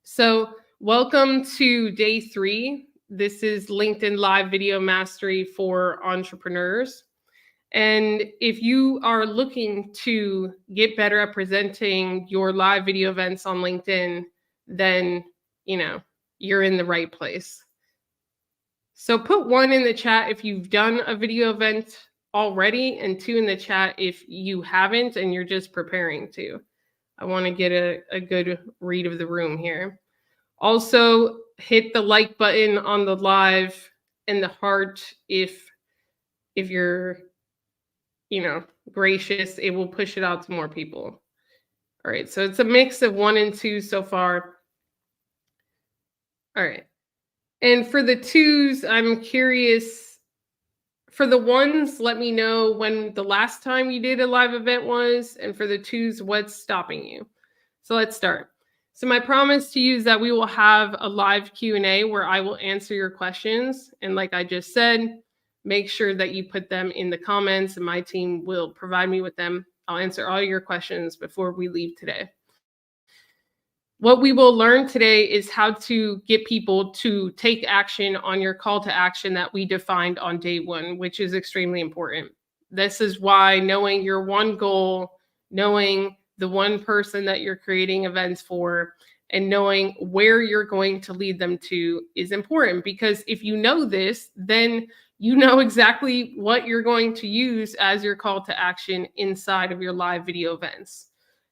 So, welcome to day 3. This is LinkedIn Live Video Mastery for entrepreneurs. And if you are looking to get better at presenting your live video events on LinkedIn, then, you're in the right place. So, put 1 in the chat if you've done a video event already, and 2 in the chat if you haven't and you're just preparing to. I want to get a good read of the room here. Also, hit the like button on the live and the heart if you're, gracious. It will push it out to more people. All right, so it's a mix of 1 and 2 so far. All right. And for the 2s, I'm curious. For the 1s, let me know when the last time you did a live event was, and for the 2s, what's stopping you. So let's start. So my promise to you is that we will have a live Q&A where I will answer your questions. And like I just said, make sure that you put them in the comments and my team will provide me with them. I'll answer all your questions before we leave today. What we will learn today is how to get people to take action on your call to action that we defined on day 1, which is extremely important. This is why knowing your one goal, knowing the one person that you're creating events for, and knowing where you're going to lead them to is important, because if you know this, then you know exactly what you're going to use as your call to action inside of your live video events.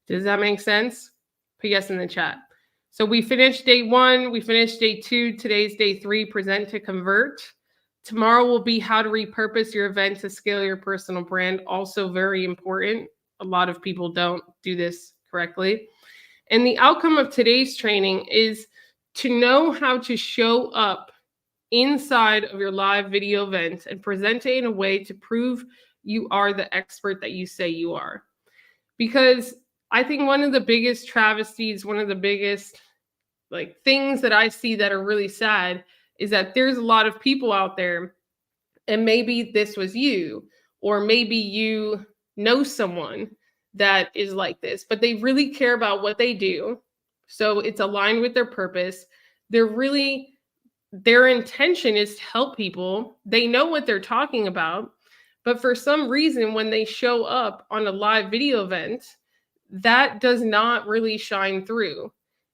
Does that make sense? Put yes in the chat. So we finished day 1, we finished day 2, today's day 3, present to convert. Tomorrow will be how to repurpose your event to scale your personal brand, also very important. A lot of people don't do this correctly. And the outcome of today's training is to know how to show up inside of your live video event and present it in a way to prove you are the expert that you say you are. Because I think one of the biggest travesties, one of the biggest things that I see that are really sad is that there's a lot of people out there, and maybe this was you, or maybe you know someone that is like this, but they really care about what they do. So it's aligned with their purpose. Their intention is to help people. They know what they're talking about, but for some reason, when they show up on a live video event, that does not really shine through.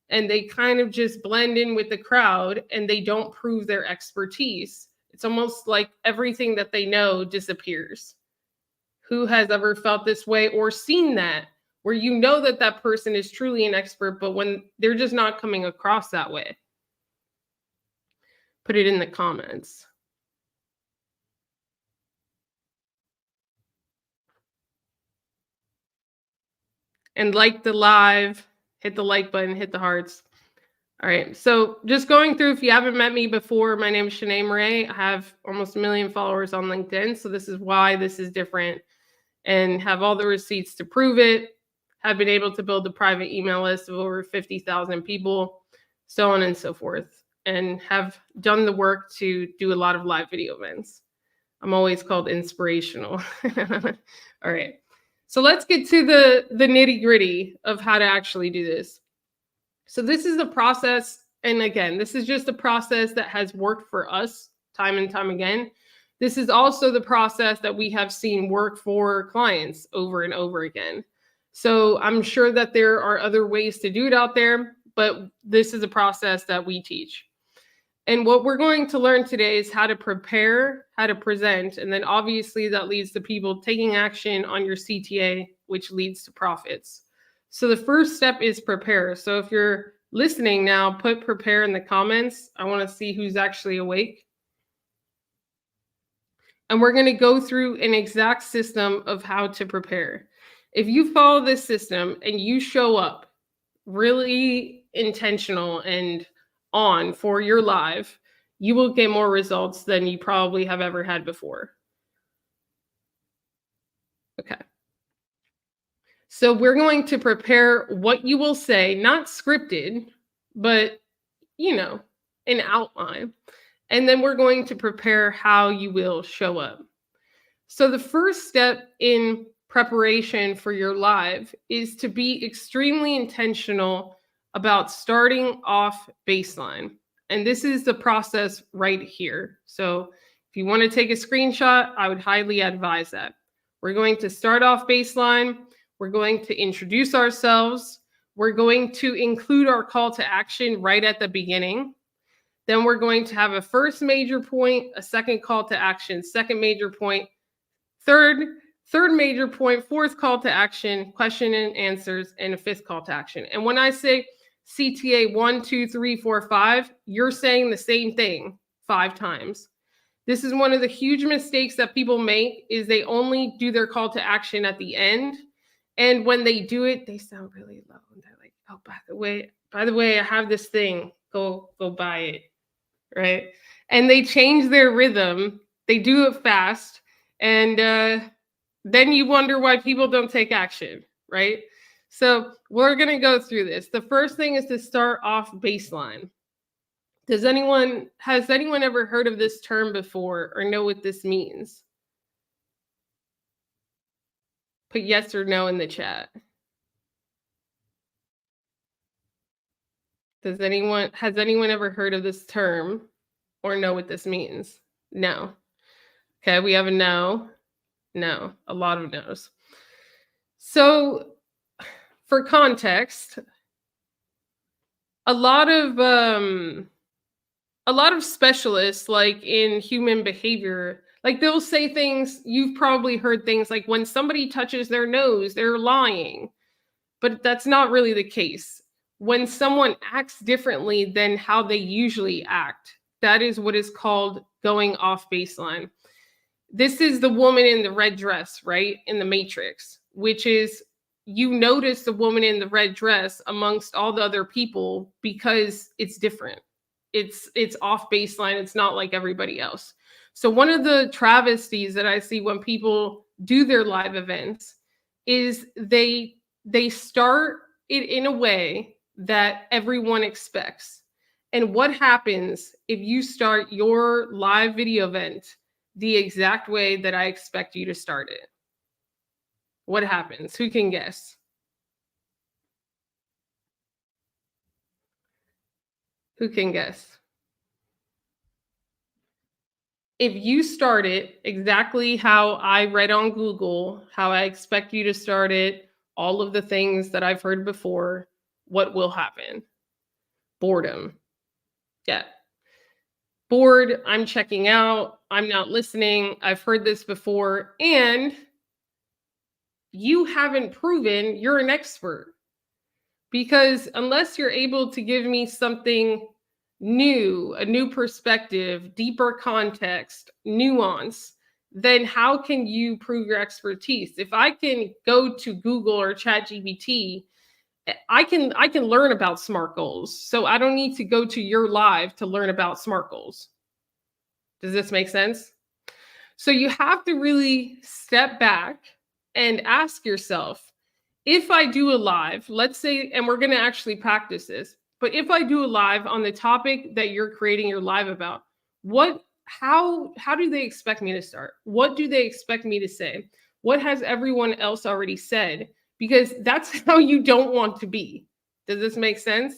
And they kind of just blend in with the crowd and they don't prove their expertise. It's almost like everything that they know disappears. Who has ever felt this way or seen that, where you know that that person is truly an expert, but when they're just not coming across that way? Put it in the comments. And like the live, hit the like button, hit the hearts. All right, so just going through, if you haven't met me before, my name is Shanee Moret. I have almost 1 million followers on LinkedIn, so this is why this is different, and have all the receipts to prove it. Have been able to build a private email list of over 50,000 people, so on and so forth, and have done the work to do a lot of live video events. I'm always called inspirational. All right, so let's get to the nitty gritty of how to actually do this. So this is the process. And again, this is just a process that has worked for us time and time again. This is also the process that we have seen work for clients over and over again. So I'm sure that there are other ways to do it out there, but this is a process that we teach. And what we're going to learn today is how to prepare, how to present, and then obviously that leads to people taking action on your CTA, which leads to profits. So the first step is prepare. So if you're listening now, put prepare in the comments. I want to see who's actually awake. And we're going to go through an exact system of how to prepare. If you follow this system and you show up really intentional and on for your live, you will get more results than you probably have ever had before. Okay. So we're going to prepare what you will say, not scripted, but, an outline. And then we're going to prepare how you will show up. So the first step in preparation for your live is to be extremely intentional about starting off baseline. And this is the process right here. So if you want to take a screenshot, I would highly advise that. We're going to start off baseline. We're going to introduce ourselves. We're going to include our call to action right at the beginning. Then we're going to have a first major point, a second call to action, second major point, third major point, fourth call to action, question and answers, and a fifth call to action. And when I say CTA 1, 2, 3, 4, 5, you're saying the same thing 5 times. This is one of the huge mistakes that people make, is they only do their call to action at the end. And when they do it, they sound really low. And they're like, oh, by the way, I have this thing. Go buy it. Right? And they change their rhythm. They do it fast. And then you wonder why people don't take action, right? So we're going to go through this. The first thing is to start off baseline. Has anyone ever heard of this term before or know what this means? Put yes or no in the chat. Has anyone ever heard of this term or know what this means? No. Okay, we have a no. No, a lot of no's. So for context, a lot of specialists, like in human behavior, like they'll say things, you've probably heard things like, when somebody touches their nose, they're lying. But that's not really the case. When someone acts differently than how they usually act, that is what is called going off baseline. This is the woman in the red dress, right? In the Matrix, which is, you notice the woman in the red dress amongst all the other people because it's different. It's off baseline. It's not like everybody else. So one of the travesties that I see when people do their live events is they start it in a way that everyone expects. And what happens if you start your live video event the exact way that I expect you to start it? What happens? Who can guess? Who can guess? If you start it exactly how I read on Google, how I expect you to start it, all of the things that I've heard before, what will happen? Boredom. Yeah. Bored, I'm checking out, I'm not listening, I've heard this before, and you haven't proven you're an expert. Because unless you're able to give me something new, a new perspective, deeper context, nuance, then how can you prove your expertise? If I can go to Google or ChatGPT, I can learn about SMART goals. So I don't need to go to your live to learn about SMART goals. Does this make sense? So you have to really step back and ask yourself, if I do a live, let's say, and we're going to actually practice this, but if I do a live on the topic that you're creating your live about, how do they expect me to start? What do they expect me to say? What has everyone else already said? Because that's how you don't want to be. Does this make sense?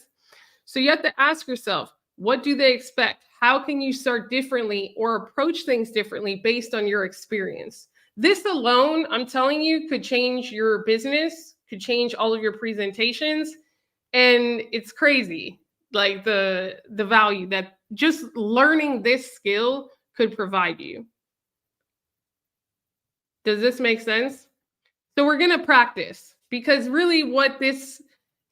So you have to ask yourself, what do they expect? How can you start differently or approach things differently based on your experience? This alone, I'm telling you, could change your business, could change all of your presentations. And it's crazy, like the value that just learning this skill could provide you. Does this make sense? So we're going to practice, because really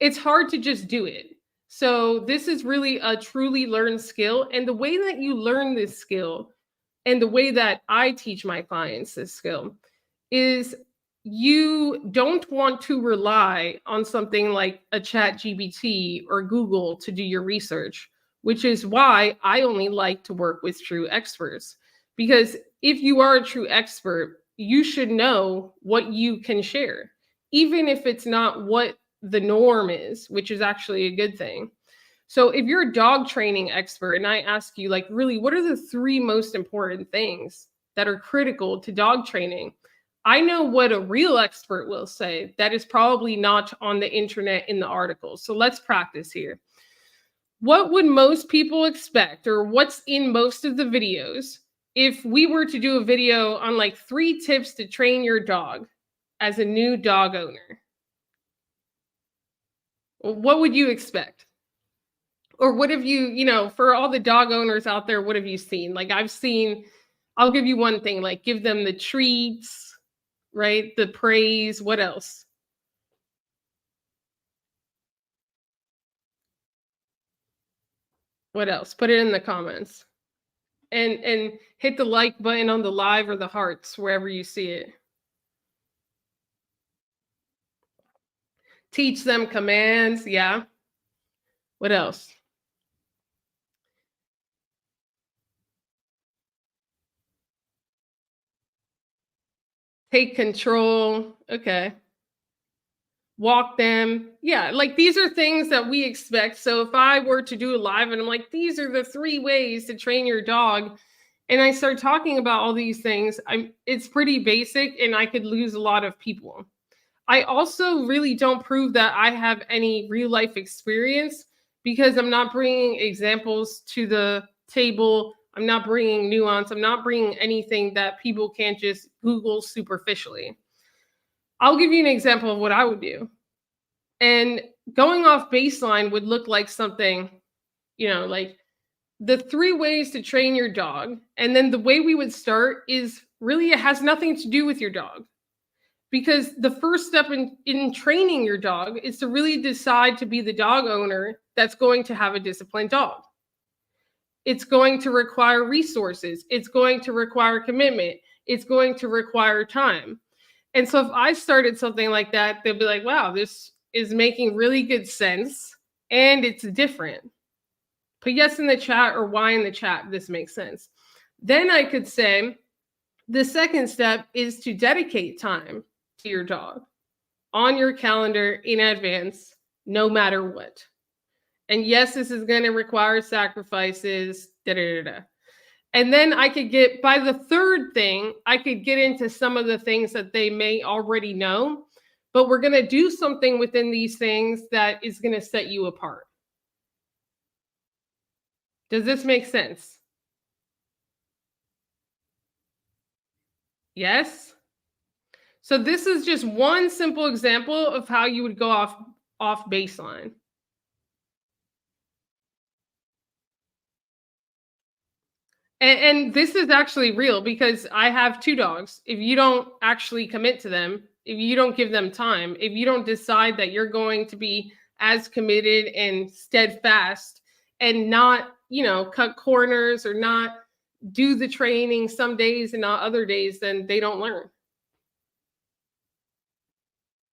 it's hard to just do it. So this is really a truly learned skill. And the way that you learn this skill, and the way that I teach my clients this skill, is you don't want to rely on something like a ChatGPT or Google to do your research, which is why I only like to work with true experts. Because if you are a true expert, you should know what you can share, even if it's not what the norm is, which is actually a good thing. So if you're a dog training expert and I ask you, like, really, what are the 3 most important things that are critical to dog training? I know what a real expert will say that is probably not on the internet in the article. So let's practice here. What would most people expect, or what's in most of the videos, if we were to do a video on like 3 tips to train your dog as a new dog owner? What would you expect? Or what have you, for all the dog owners out there, what have you seen? Like I'll give you one thing, like give them the treats, right? The praise. What else? What else? Put it in the comments. And hit the like button on the live or the hearts wherever you see it. Teach them commands. Yeah. What else? Take control. Okay. Walk them. Yeah, like these are things that we expect. So if I were to do a live and I'm like, these are the 3 ways to train your dog, and I start talking about all these things, it's pretty basic and I could lose a lot of people. I also really don't prove that I have any real life experience because I'm not bringing examples to the table. I'm not bringing nuance. I'm not bringing anything that people can't just Google superficially. I'll give you an example of what I would do. And going off baseline would look like something, like the 3 ways to train your dog. And then the way we would start is really, it has nothing to do with your dog. Because the first step in training your dog is to really decide to be the dog owner that's going to have a disciplined dog. It's going to require resources. It's going to require commitment. It's going to require time. And so if I started something like that, they'll be like, wow, this is making really good sense and it's different. Put yes in the chat or Y in the chat if this makes sense. Then I could say the second step is to dedicate time to your dog on your calendar in advance, no matter what. And yes, this is going to require sacrifices, da da da da. And then I could get, by the third thing, I could get into some of the things that they may already know, but we're going to do something within these things that is going to set you apart. Does this make sense? Yes? So this is just one simple example of how you would go off baseline. And this is actually real because I have 2 dogs. If you don't actually commit to them, if you don't give them time, if you don't decide that you're going to be as committed and steadfast and not, cut corners or not do the training some days and not other days, then they don't learn.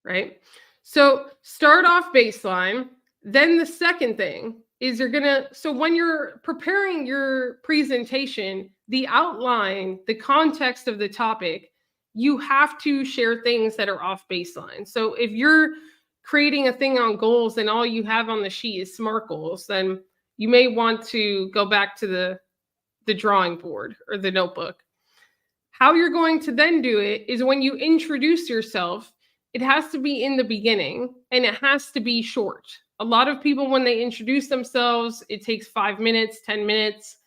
Right? So start off baseline. Then the second thing is so when you're preparing your presentation, the outline, the context of the topic, you have to share things that are off baseline. So if you're creating a thing on goals and all you have on the sheet is SMART goals, then you may want to go back to the drawing board or the notebook. How you're going to then do it is when you introduce yourself, it has to be in the beginning and it has to be short. A lot of people, when they introduce themselves, it takes 5 minutes, 10 minutes.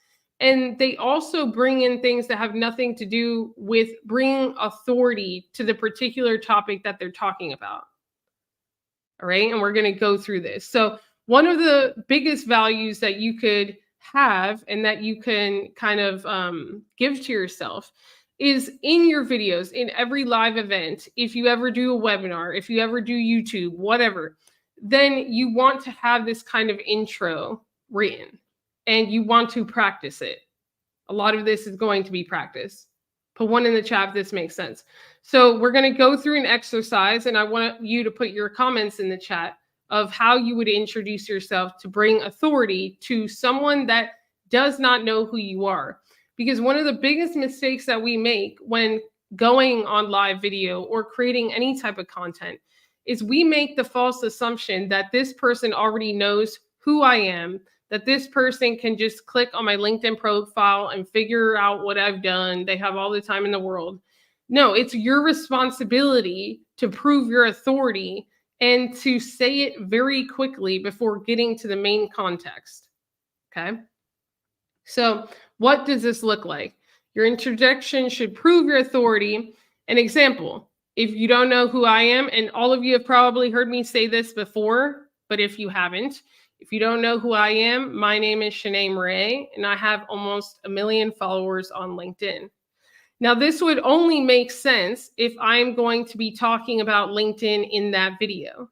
And they also bring in things that have nothing to do with bringing authority to the particular topic that they're talking about. All right. And we're going to go through this. So one of the biggest values that you could have and that you can kind of give to yourself is in your videos, in every live event. If you ever do a webinar, if you ever do YouTube, whatever, then you want to have this kind of intro written and you want to practice it. A lot of this is going to be practice. Put 1 in the chat if this makes sense. So we're going to go through an exercise and I want you to put your comments in the chat of how you would introduce yourself to bring authority to someone that does not know who you are. Because one of the biggest mistakes that we make when going on live video or creating any type of content is we make the false assumption that this person already knows who I am, that this person can just click on my LinkedIn profile and figure out what I've done. They have all the time in the world. No, it's your responsibility to prove your authority and to say it very quickly before getting to the main context. Okay. So, what does this look like? Your introduction should prove your authority. An example, if you don't know who I am, and all of you have probably heard me say this before, but if you haven't, if you don't know who I am, my name is Shanee Moret, and I have almost 1 million followers on LinkedIn. Now, this would only make sense if I'm going to be talking about LinkedIn in that video,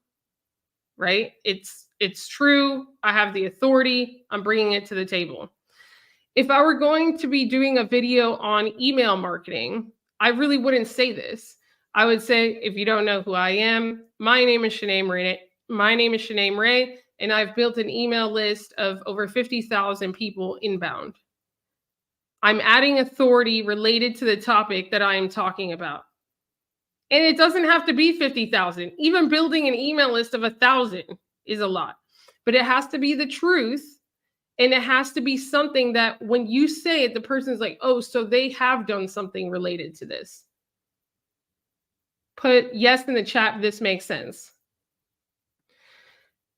right? It's true. I have the authority. I'm bringing it to the table. If I were going to be doing a video on email marketing, I really wouldn't say this. I would say, if you don't know who I am, my name is Shanee Moret. My name is Shanee Moret, and I've built an email list of over 50,000 people inbound. I'm adding authority related to the topic that I am talking about. And it doesn't have to be 50,000. Even building an email list of 1,000 is a lot. But it has to be the truth. And it has to be something that when you say it, the person's like, oh, so they have done something related to this. Put yes in the chat, this makes sense.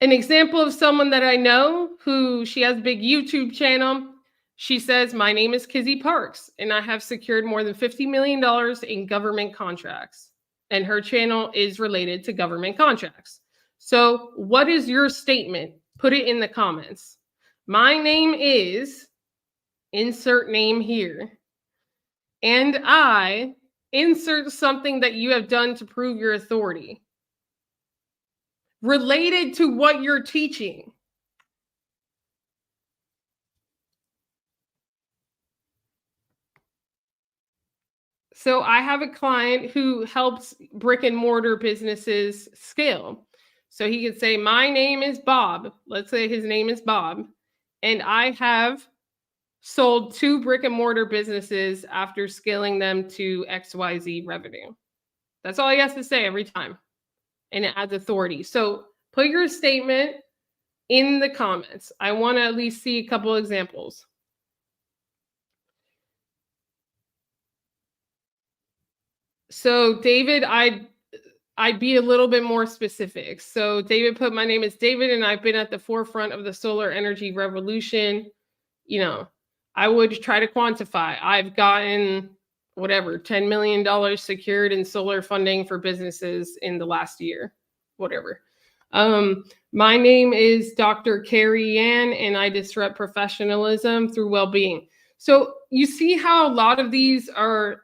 An example of someone that I know who she has a big YouTube channel. She says, my name is Kizzy Parks, and I have secured more than $50 million in government contracts. And her channel is related to government contracts. So what is your statement? Put it in the comments. My name is, insert name here, and I insert something that you have done to prove your authority related to what you're teaching. So I have a client who helps brick and mortar businesses scale. So he could say, my name is Bob. Let's say his name is Bob. And I have sold 2 brick and mortar businesses after scaling them to XYZ revenue. That's all he has to say every time. And it adds authority. So put your statement in the comments. I want to at least see a couple examples. So David, I'd be a little bit more specific. So David put, my name is David, and I've been at the forefront of the solar energy revolution. You know, I would try to quantify. I've gotten whatever, $10 million secured in solar funding for businesses in the last year, whatever. My name is Dr. Carrie Ann, and I disrupt professionalism through well-being. So you see how a lot of these are,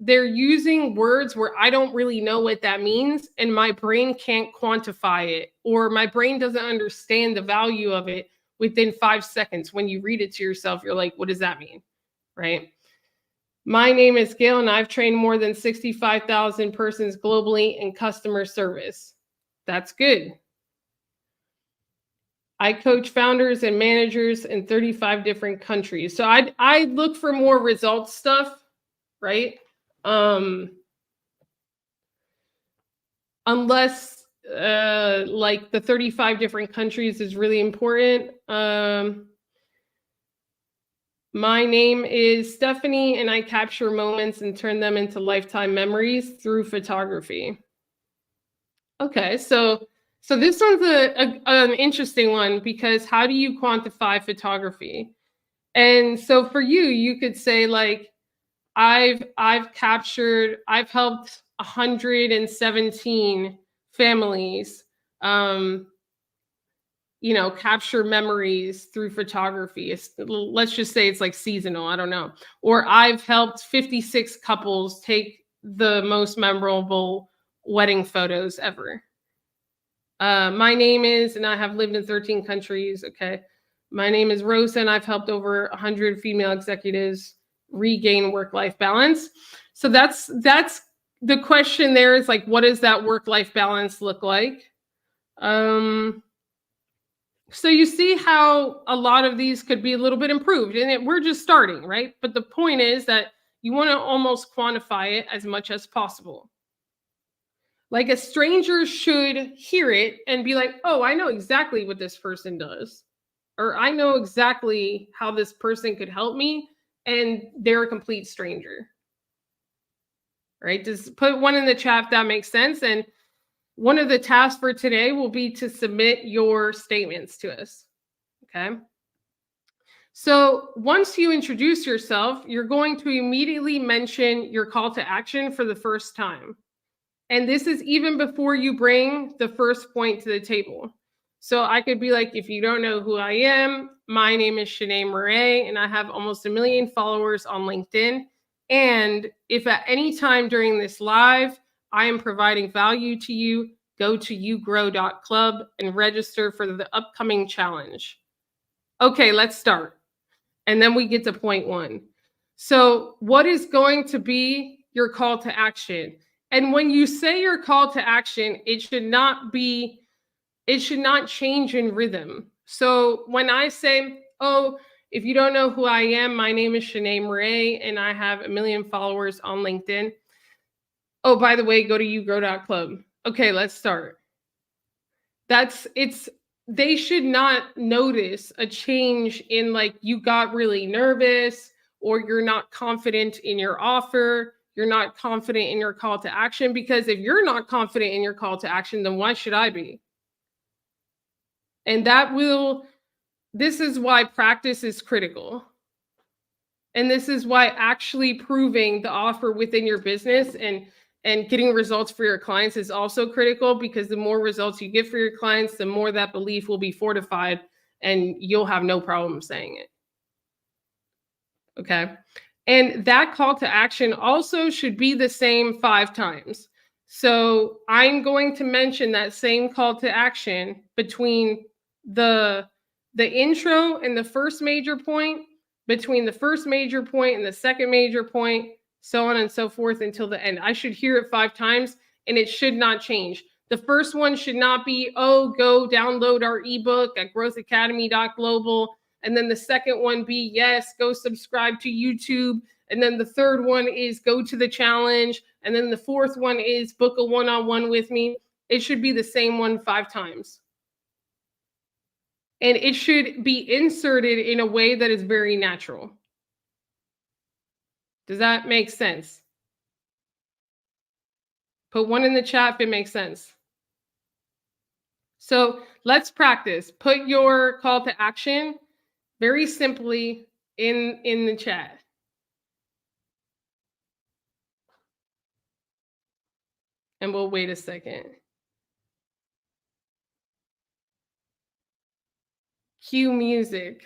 they're using words where I don't really know what that means, and my brain can't quantify it, or my brain doesn't understand the value of it within 5 seconds. When you read it to yourself, you're like, what does that mean? Right? My name is Gail, and I've trained more than 65,000 persons globally in customer service. That's good. I coach founders and managers in 35 different countries. So I look for more results stuff, right? Unless like the 35 different countries is really important. My name is Stephanie, and I capture moments and turn them into lifetime memories through photography. Okay, so this one's an interesting one, because how do you quantify photography? And so for you, you could say like, I've helped 117 families, you know, capture memories through photography. Let's just say it's like seasonal, I don't know. Or I've helped 56 couples take the most memorable wedding photos ever. My name is, and I have lived in 13 countries. Okay. My name is Rosa, and I've helped over 100 female executives regain work-life balance. So that's the question there, is like, what does that work-life balance look like? So you see how a lot of these could be a little bit improved, and we're just starting, right? But the point is that you want to almost quantify it as much as possible. Like, a stranger should hear it and be like, oh, I know exactly what this person does, or I know exactly how this person could help me, and they're a complete stranger. right? Just put one in the chat if that makes sense. And one of the tasks for today will be to submit your statements to us. Okay. So once you introduce yourself, you're going to immediately mention your call to action for the first time. And this is even before you bring the first point to the table. So I could be like, if you don't know who I am, my name is Shanee Moret, and I have almost 1 million followers on LinkedIn. And if at any time during this live, I am providing value to you, go to yougrow.club and register for the upcoming challenge. Okay, let's start. And then we get to point 1. So what is going to be your call to action? And when you say your call to action, it should not change in rhythm. So when I say, oh, if you don't know who I am, my name is Shanee Moret, and I have 1 million followers on LinkedIn. Oh, by the way, go to yougrow.club. Okay, let's start. They should not notice a change in, like, you got really nervous, or you're not confident in your offer, you're not confident in your call to action, because if you're not confident in your call to action, then why should I be? And this is why practice is critical. And this is why actually proving the offer within your business and getting results for your clients is also critical, because the more results you get for your clients, the more that belief will be fortified and you'll have no problem saying it. Okay. And that call to action also should be the same 5 times. So I'm going to mention that same call to action between the intro and the first major point, between the first major point and the second major point, so on and so forth until the end. I should hear it 5 times, and it should not change. The first one should not be, oh, go download our ebook at growthacademy.global. And then the second one be, yes, go subscribe to YouTube. And then the third one is go to the challenge. And then the fourth one is book a one-on-one with me. It should be the same one 5 times. And it should be inserted in a way that is very natural. Does that make sense? Put 1 in the chat if it makes sense. So let's practice. Put your call to action very simply in the chat. And we'll wait a second. Cue music.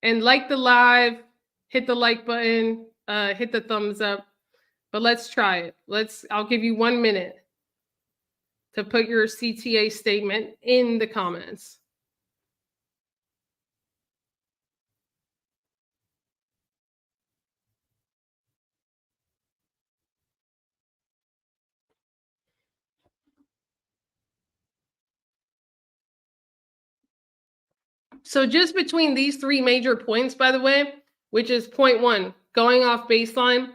And like the live, hit the like button, hit the thumbs up. But let's try it. I'll give you 1 minute to put your CTA statement in the comments. So just between these 3 major points, by the way, which is point 1, going off baseline,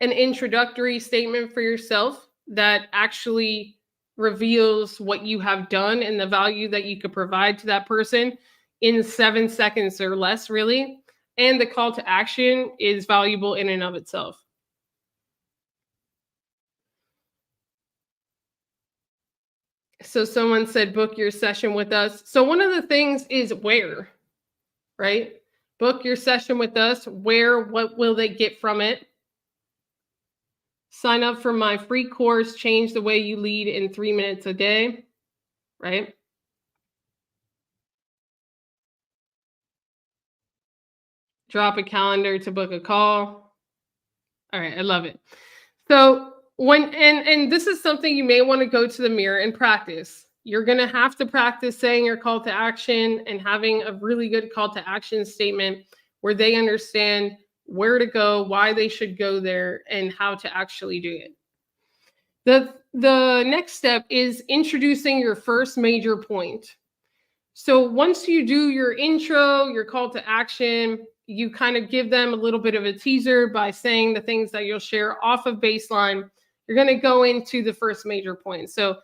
an introductory statement for yourself that actually reveals what you have done and the value that you could provide to that person in 7 seconds or less, really. And the call to action is valuable in and of itself. So someone said, book your session with us. So one of the things is where, right? Book your session with us. Where, what will they get from it? Sign up for my free course, Change the Way You Lead in 3 minutes a day, right? Drop a calendar to book a call. All right, I love it. So and this is something you may want to go to the mirror and practice. You're going to have to practice saying your call to action and having a really good call to action statement where they understand where to go, why they should go there, and how to actually do it. The next step is introducing your first major point. So once you do your intro, your call to action, you kind of give them a little bit of a teaser by saying the things that you'll share off of baseline. You're going to go into the first major point. So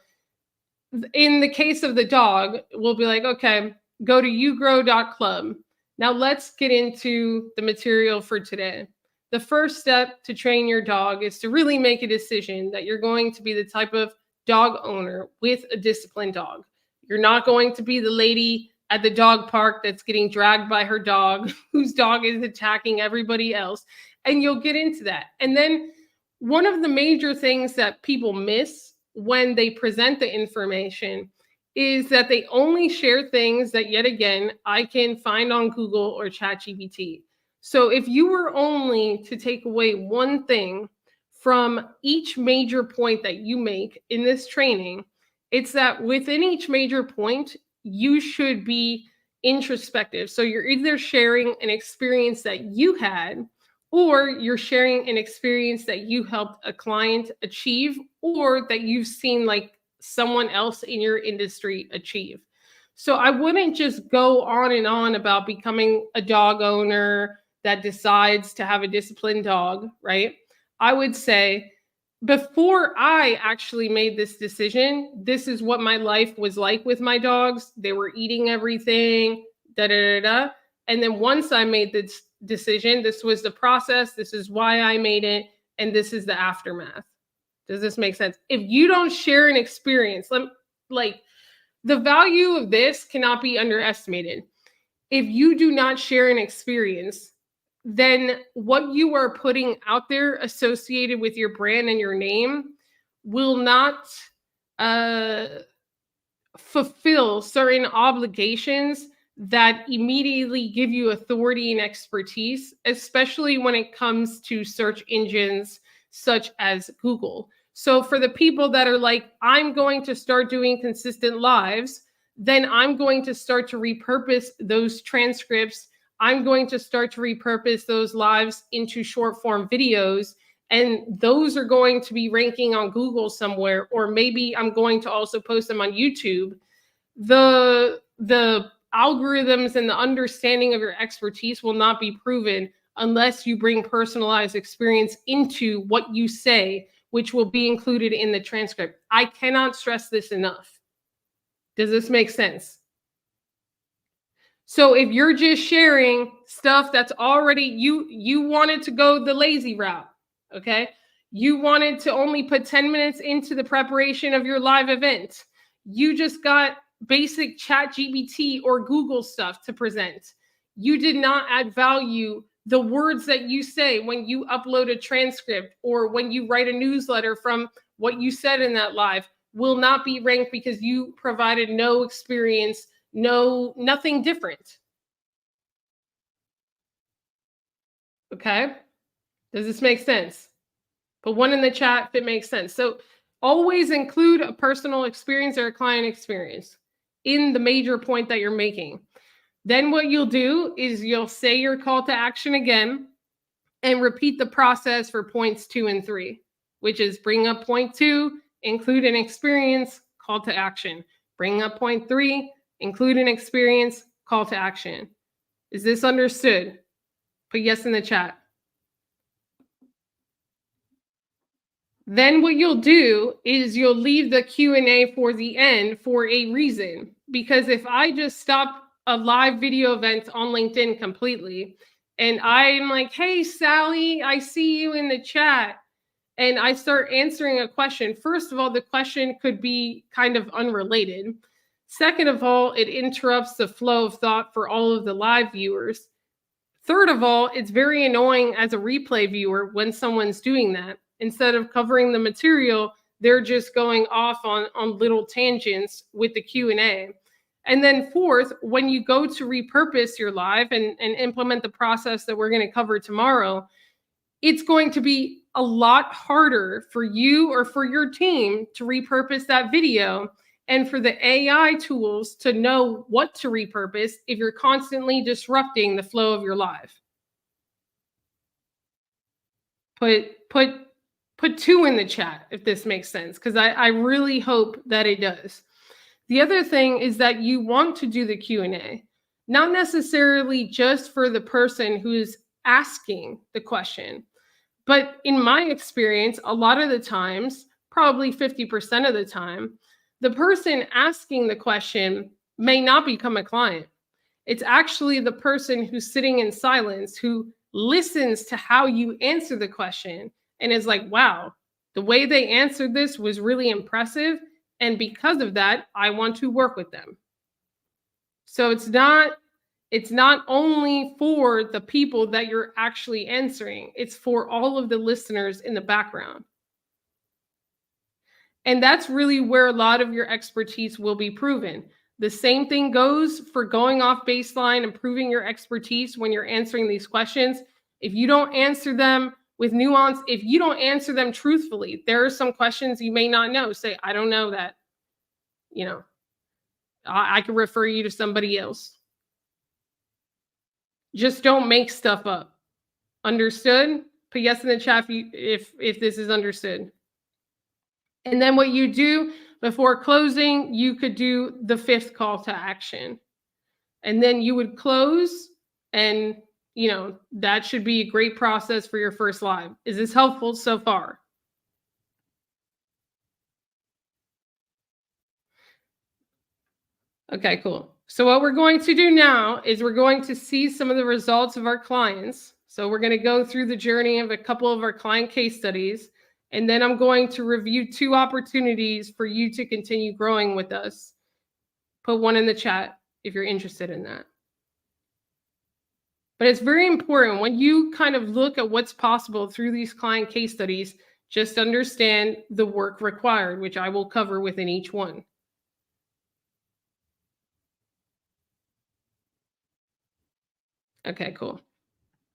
in the case of the dog, we'll be like, okay, go to yougrow.club. Now let's get into the material for today. the first step to train your dog is to really make a decision that you're going to be the type of dog owner with a disciplined dog. You're not going to be the lady at the dog park that's getting dragged by her dog, whose dog is attacking everybody else. And you'll get into that. And then one of the major things that people miss when they present the information is that they only share things that, yet again, I can find on Google or ChatGPT. So if you were only to take away one thing from each major point that you make in this training, it's that within each major point, you should be introspective. So you're either sharing an experience that you had, or you're sharing an experience that you helped a client achieve, or that you've seen like someone else in your industry achieve. So I wouldn't just go on and on about becoming a dog owner that decides to have a disciplined dog, right? I would say, before I actually made this decision, this is what my life was like with my dogs. They were eating everything, da da da da. And then once I made this decision, this was the process, this is why I made it, and this is the aftermath. Does this make sense? If you don't share an experience, like the value of this cannot be underestimated. If you do not share an experience, then what you are putting out there associated with your brand and your name will not fulfill certain obligations that immediately give you authority and expertise, especially when it comes to search engines such as Google. So for the people that are like, I'm going to start doing consistent lives, then I'm going to start to repurpose those transcripts. I'm going to start to repurpose those lives into short form videos. And those are going to be ranking on Google somewhere, or maybe I'm going to also post them on YouTube. The algorithms and the understanding of your expertise will not be proven unless you bring personalized experience into what you say, which will be included in the transcript. I cannot stress this enough. Does this make sense? So if you're just sharing stuff that's already, you wanted to go the lazy route, okay? You wanted to only put 10 minutes into the preparation of your live event. You just got basic ChatGPT or Google stuff to present. You did not add value. The words that you say when you upload a transcript or when you write a newsletter from what you said in that live will not be ranked because you provided no experience, nothing different. Okay? Does this make sense? Put one in the chat if it makes sense. So always include a personal experience or a client experience in the major point that you're making. Then what you'll do is you'll say your call to action again and repeat the process for points 2 and 3, which is bring up point 2, include an experience, call to action. Bring up point 3, include an experience, call to action. Is this understood? Put yes in the chat. Then what you'll do is you'll leave the Q&A for the end for a reason. Because if I just stop a live video event on LinkedIn completely, and I'm like, hey, Sally, I see you in the chat, and I start answering a question, first of all, the question could be kind of unrelated. Second of all, it interrupts the flow of thought for all of the live viewers. Third of all, it's very annoying as a replay viewer when someone's doing that. Instead of covering the material, they're just going off on little tangents with the Q&A. And then fourth, when you go to repurpose your live and implement the process that we're going to cover tomorrow, it's going to be a lot harder for you or for your team to repurpose that video and for the AI tools to know what to repurpose if you're constantly disrupting the flow of your live. Put 2 in the chat if this makes sense, because I really hope that it does. The other thing is that you want to do the Q&A, not necessarily just for the person who's asking the question, but in my experience, a lot of the times, probably 50% of the time, the person asking the question may not become a client. It's actually the person who's sitting in silence who listens to how you answer the question and is like, wow, the way they answered this was really impressive. And because of that, I want to work with them. So it's not only for the people that you're actually answering, it's for all of the listeners in the background. And that's really where a lot of your expertise will be proven. The same thing goes for going off baseline and proving your expertise when you're answering these questions. If you don't answer them with nuance, if you don't answer them truthfully, there are some questions you may not know. Say, I don't know that. You know, I could refer you to somebody else. Just don't make stuff up. Understood? Put yes in the chat if this is understood. And then what you do before closing, you could do the 5th call to action. And then you would close, and that should be a great process for your first live. Is this helpful so far? Okay, cool. So what we're going to do now is we're going to see some of the results of our clients. So we're going to go through the journey of a couple of our client case studies, and then I'm going to review 2 opportunities for you to continue growing with us. Put one in the chat if you're interested in that. But it's very important when you kind of look at what's possible through these client case studies, just understand the work required, which I will cover within each one. Okay, cool.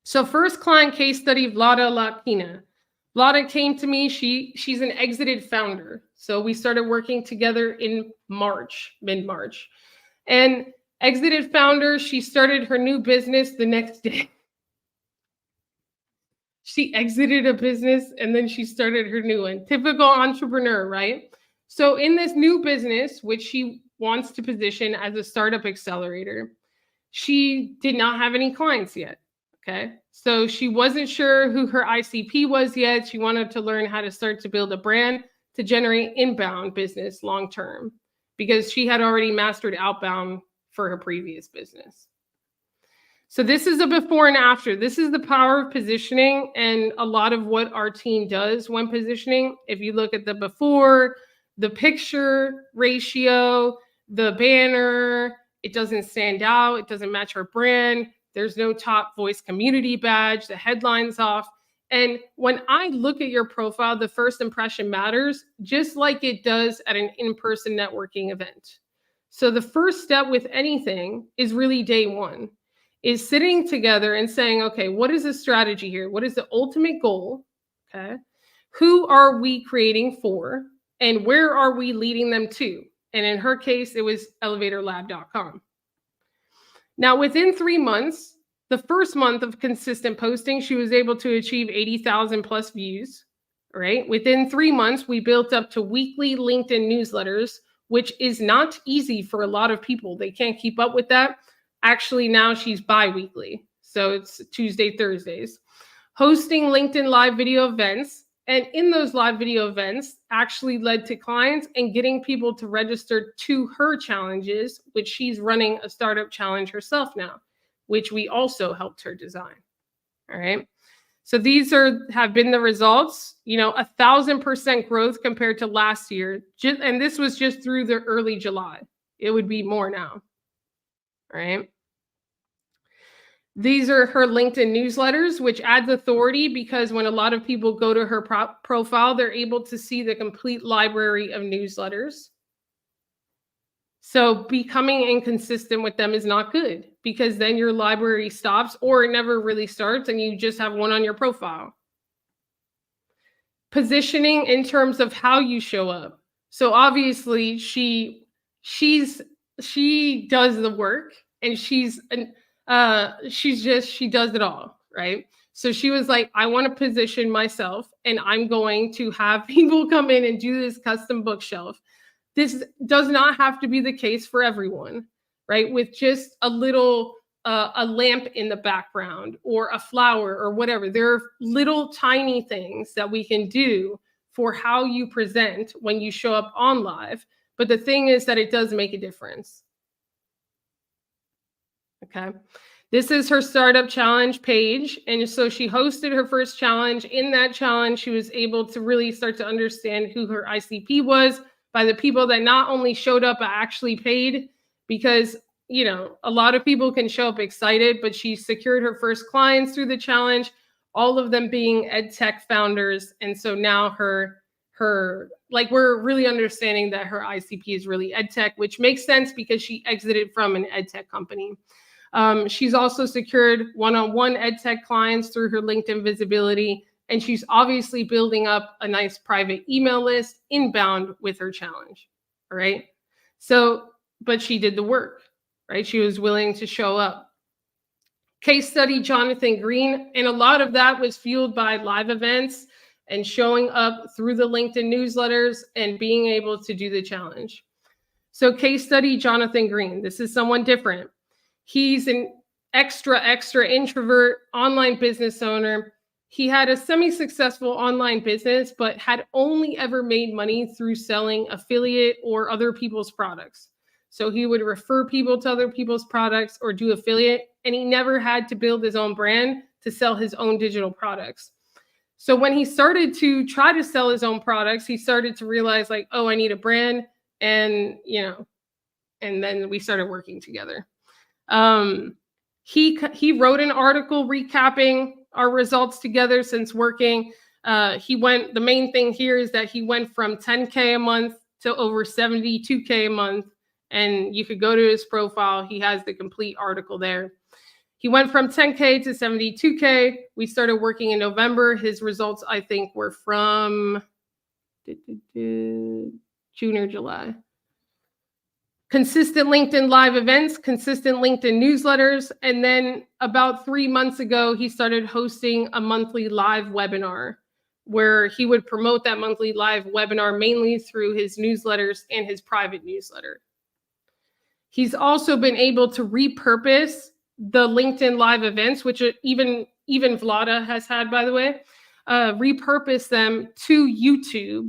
So first client case study, Vlada Lakina. Vlada came to me. She's an exited founder. So we started working together in March, mid-March. And exited founder, she started her new business the next day. She exited a business and then she started her new one. Typical entrepreneur, right? So in this new business, which she wants to position as a startup accelerator, she did not have any clients yet. Okay. So she wasn't sure who her ICP was yet. She wanted to learn how to start to build a brand to generate inbound business long term, because she had already mastered outbound for her previous business. So this is a before and after. This is the power of positioning and a lot of what our team does when positioning. If you look at the before, the picture ratio, the banner, it doesn't stand out. It doesn't match our brand. There's no top voice community badge. The headline's off. And when I look at your profile, the first impression matters, just like it does at an in-person networking event. So the first step with anything is really day one, is sitting together and saying, okay, what is the strategy here? What is the ultimate goal? Okay. Who are we creating for? And where are we leading them to? And in her case, it was elevatorlab.com. Now, within 3 months, the first month of consistent posting, she was able to achieve 80,000 plus views, right? Within 3 months, we built up to weekly LinkedIn newsletters, which is not easy for a lot of people. They can't keep up with that. Actually, now she's bi-weekly. So it's Tuesday, Thursdays. Hosting LinkedIn live video events. And in those live video events actually led to clients and getting people to register to her challenges, which she's running a startup challenge herself now, which we also helped her design. All right. So these have been the results, 1,000% growth compared to last year. And this was just through the early July. It would be more now. All right. These are her LinkedIn newsletters, which adds authority because when a lot of people go to her profile, they're able to see the complete library of newsletters. So becoming inconsistent with them is not good, because then your library stops or it never really starts and you just have one on your profile. Positioning in terms of how you show up. So obviously she does the work, and she does it all, right? So she was like, I want to position myself and I'm going to have people come in and do this custom bookshelf. This does not have to be the case for everyone, right? With just a little, a lamp in the background or a flower or whatever. There are little tiny things that we can do for how you present when you show up on live. But the thing is that it does make a difference. Okay. This is her startup challenge page. And so she hosted her first challenge. In that challenge, she was able to really start to understand who her ICP was by the people that not only showed up, but actually paid, because, you know, a lot of people can show up excited, but she secured her first clients through the challenge, all of them being ed tech founders. And so now her like, we're really understanding that her ICP is really ed tech, which makes sense because she exited from an ed tech company. She's also secured one-on-one ed tech clients through her LinkedIn visibility, and she's obviously building up a nice private email list inbound with her challenge. All right. So, but she did the work, right? She was willing to show up. Case study, Jonathan Green. And a lot of that was fueled by live events and showing up through the LinkedIn newsletters and being able to do the challenge. So case study, Jonathan Green. This is someone different. He's an extra introvert online business owner. He had a semi-successful online business, but had only ever made money through selling affiliate or other people's products. So he would refer people to other people's products or do affiliate, and he never had to build his own brand to sell his own digital products. So when he started to try to sell his own products, he started to realize, like, oh, I need a brand. And, you know, and then we started working together. He wrote an article recapping our results together since working. The main thing here is that he went from 10K a month to over 72K a month. And you could go to his profile. He has the complete article there. He went from 10K to 72K. We started working in November. His results, I think, were from June or July. Consistent LinkedIn live events, consistent LinkedIn newsletters. And then about 3 months ago, he started hosting a monthly live webinar where he would promote that monthly live webinar mainly through his newsletters and his private newsletter. He's also been able to repurpose the LinkedIn live events, which even Vlada has had, by the way, repurpose them to YouTube.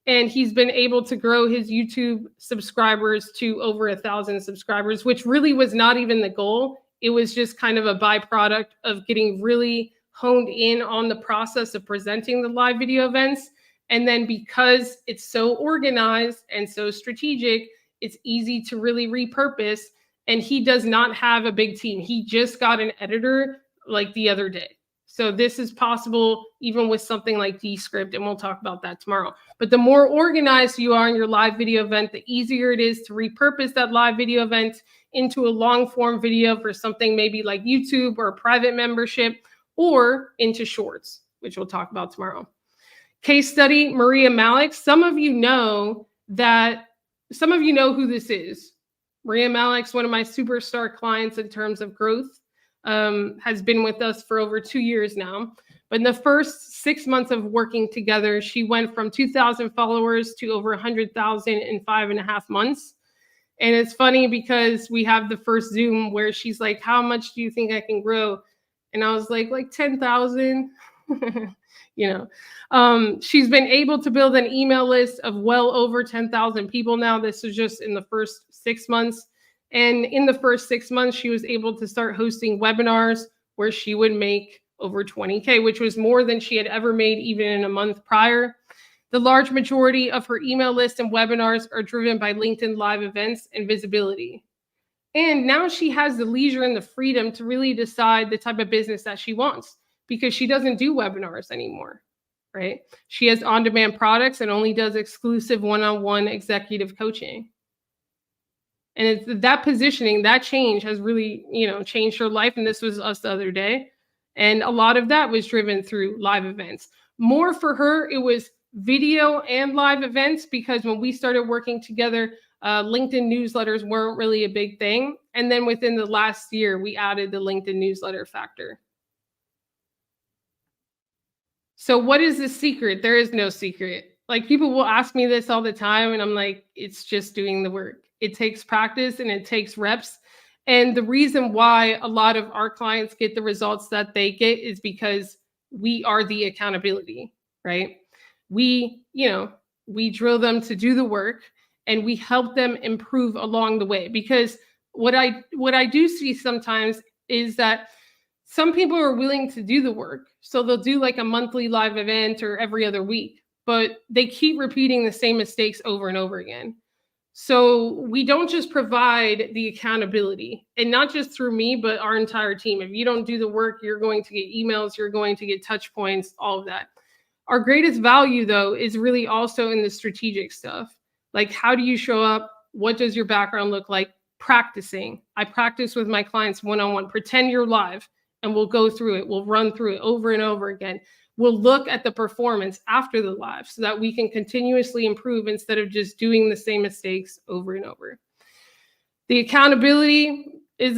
And he's been able to grow his YouTube subscribers to over 1,000 subscribers, which really was not even the goal. It was just kind of a byproduct of getting really honed in on the process of presenting the live video events. And then because it's so organized and so strategic, it's easy to really repurpose. And he does not have a big team. He just got an editor like the other day. So this is possible even with something like Descript, and we'll talk about that tomorrow. But the more organized you are in your live video event, the easier it is to repurpose that live video event into a long form video for something maybe like YouTube or a private membership, or into shorts, which we'll talk about tomorrow. Case study, Maria Malik. Some of you know who this is. Maria Malik's one of my superstar clients in terms of growth, has been with us for over 2 years now. But in the first 6 months of working together, she went from 2,000 followers to over 100,000 in 5.5 months. And it's funny because we have the first Zoom where she's like, how much do you think I can grow? And I was like 10,000. You know, she's been able to build an email list of well over 10,000 people now. This is just in the first 6 months. And in the first 6 months, she was able to start hosting webinars where she would make over 20K, which was more than she had ever made even in a month prior. The large majority of her email list and webinars are driven by LinkedIn live events and visibility. And now she has the leisure and the freedom to really decide the type of business that she wants, because she doesn't do webinars anymore, right? She has on-demand products and only does exclusive one-on-one executive coaching. And it's that positioning, that change has really, changed her life. And this was us the other day. And a lot of that was driven through live events. More for her, it was video and live events, because when we started working together, LinkedIn newsletters weren't really a big thing. And then within the last year, we added the LinkedIn newsletter factor. So what is the secret? There is no secret. Like, people will ask me this all the time, and I'm like, it's just doing the work. It takes practice and it takes reps. And the reason why a lot of our clients get the results that they get is because we are the accountability, right? We drill them to do the work, and we help them improve along the way. Because what I do see sometimes is that some people are willing to do the work. So they'll do like a monthly live event or every other week, but they keep repeating the same mistakes over and over again. So we don't just provide the accountability, and not just through me, but our entire team. If you don't do the work, you're going to get emails, you're going to get touch points, all of that. Our greatest value, though, is really also in the strategic stuff. Like, how do you show up? What does your background look like? Practicing. I practice with my clients one-on-one. Pretend you're live, and we'll go through it. We'll run through it over and over again. We'll look at the performance after the live so that we can continuously improve instead of just doing the same mistakes over and over. The accountability is the